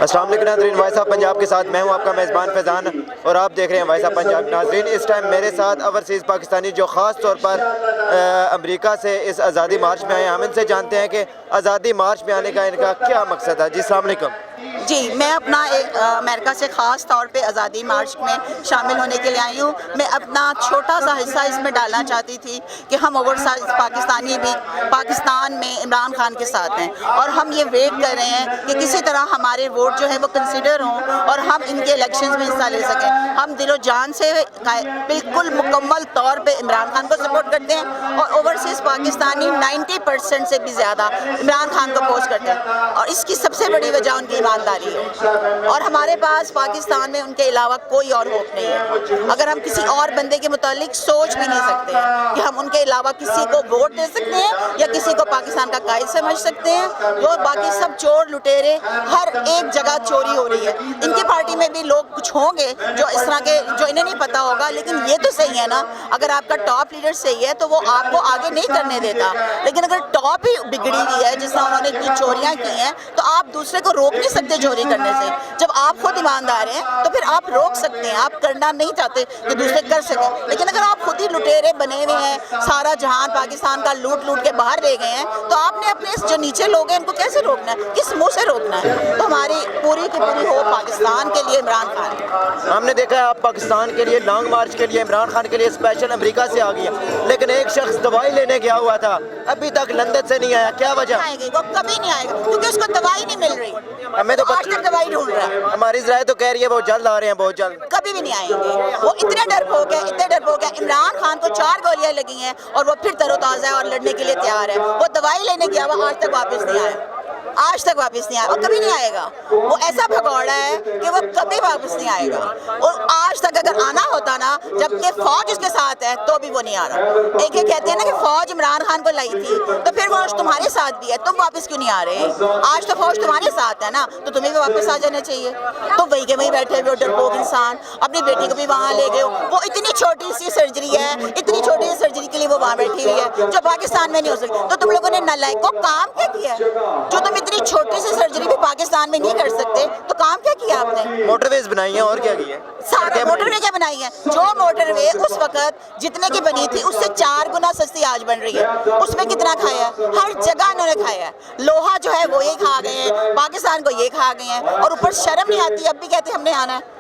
السلام علیکم ناظرین، وائس آف پنجاب کے ساتھ میں ہوں آپ کا میزبان فیضان اور آپ دیکھ رہے ہیں وائس آف پنجاب۔ ناظرین، اس ٹائم میرے ساتھ اوورسیز پاکستانی جو خاص طور پر امریکہ سے اس آزادی مارچ میں آئے ہیں، ہم ان سے جانتے ہیں کہ آزادی مارچ میں آنے کا ان کا کیا مقصد ہے۔ جی السلام علیکم۔ جی، میں اپنا امریکہ سے خاص طور پہ آزادی مارچ میں شامل ہونے کے لیے آئی ہوں۔ میں اپنا چھوٹا سا حصہ اس میں ڈالنا چاہتی تھی کہ ہم اوورسائز پاکستانی بھی پاکستان میں عمران خان کے ساتھ ہیں، اور ہم یہ ویٹ کر رہے ہیں کہ کسی طرح ہمارے ووٹ جو ہے وہ کنسیڈر ہوں اور ہم ان کے الیکشنز میں حصہ لے سکیں۔ ہم دل و جان سے بالکل مکمل طور پہ عمران خان کو سپورٹ کرتے ہیں، اور اوورسیز پاکستانی 90% سے بھی زیادہ عمران خان کو اپوز کرتے ہیں، اور اس کی سب سے بڑی وجہ ان کی ایمانداری ہے، اور ہمارے پاس پاکستان میں ان کے علاوہ کوئی اور ہوپ نہیں ہے۔ اگر ہم کسی اور بندے کے متعلق سوچ بھی نہیں سکتے ہیں کہ ہم ان کے علاوہ کسی کو ووٹ دے سکتے ہیں یا کسی کو پاکستان کا قائد سمجھ سکتے ہیں۔ وہ باقی سب چور لٹیرے، ہر ایک جگہ چوری ہو رہی ہے۔ ان کی پارٹی میں بھی لوگ کچھ ہوں گے جو اس طرح کے، جو انہیں نہیں پتا ہوگا، لیکن یہ تو صحیح ہے نا، اگر آپ کا ٹاپ لیڈر صحیح ہے تو وہ آپ کو آگے نہیں کرنے دیتا، لیکن اگر ٹاپ ہی بگڑی ہوئی ہے جس طرح انہوں نے اتنی چوریاں کی ہیں تو آپ دوسرے کو روک نہیں سکتے چوری کرنے سے۔ جب آپ خود ایماندار ہیں تو پھر آپ روک سکتے ہیں، آپ کرنا نہیں چاہتے کہ دوسرے کر سکیں، لیکن اگر آپ خود ہی لٹیرے بنے ہوئے ہیں، سارا جہان پاکستان کا لوٹ کے باہر لے گئے ہیں، تو آپ نے اپنے جو نیچے لوگ ہیں ان کو کیسے روکنا ہے، کس منہ سے روکنا ہے؟ تو ہماری پوری کی پوری ہو پاکستان کے لیے عمران خان۔ ہم نے دیکھا ہے آپ پاکستان کے لیے لانگ مارچ کے لیے عمران خان کے لیے اسپیشل امریکہ سے آ گیا، لیکن ایک شخص دوائی لینے گیا ہوا تھا، ابھی تک لندن سے نہیں آیا، کیا وجہ؟ آئے گی، وہ کبھی نہیں آئے گا کیونکہ اس کو دوائی نہیں مل رہی، ہمیں تو آج تک دوائی ڈھونڈ رہا ہے۔ ہماری ذرائع تو کہہ رہی ہے وہ جلد آ رہے ہیں، بہت جلد۔ کبھی بھی نہیں آئیں گے، وہ اتنے ڈرپوک ہے۔ عمران خان کو 4 گولیاں لگی ہیں اور وہ پھر تر و تازہ ہے اور لڑنے کے لیے تیار ہے۔ وہ دوائی لینے گیا وہ آج تک واپس نہیں آیا، آج تک واپس نہیں آیا، اور کبھی نہیں آئے گا۔ وہ ایسا بھگوڑا ہے کہ وہ کبھی واپس نہیں آئے گا، اور آج تک اگر آنا ہوتا نا، جبکہ فوج اس کے ساتھ ہے تو بھی وہ نہیں آ رہا۔ ایک یہ کہتے ہیں نا کہ فوج عمران خان کو لائی تھی، تو پھر وہ تمہارے ساتھ بھی ہے، تم واپس کیوں نہیں آ رہے؟ آج تو فوج تمہارے ساتھ ہے نا، تو تمہیں بھی واپس آ جانا چاہیے۔ تو وہی کے وہی بیٹھے ہوئے ڈرپوک انسان، اپنی بیٹی کو بھی وہاں لے گئے۔ وہ اتنی چھوٹی سی سرجری ہے، اتنی چھوٹی سی سرجری کے لیے وہ وہاں بیٹھی ہوئی ہے جو پاکستان میں نہیں ہو سکتی۔ تو تم لوگوں نے نالائق کو کام کیا کیا؟ جو تم اتنی چھوٹی سی سرجری بھی پاکستان میں نہیں کر سکتے تو کام کیا کیا آپ نے؟ موٹر ویز بنائی ہیں اور کیا کیا؟ سارا موٹر وے کیا بنائی ہے؟ جو موٹر وے اس وقت جتنے کی بنی تھی اس سے 4 گنا سستی آج بن رہی ہے۔ اس میں کتنا کھایا ہے؟ ہر جگہ انہوں نے کھایا ہے۔ لوہا جو ہے وہ یہ کھا گئے ہیں، پاکستان کو یہ کھا گئے ہیں، اور اوپر شرم نہیں آتی، اب بھی کہتے ہیں ہم نے آنا ہے۔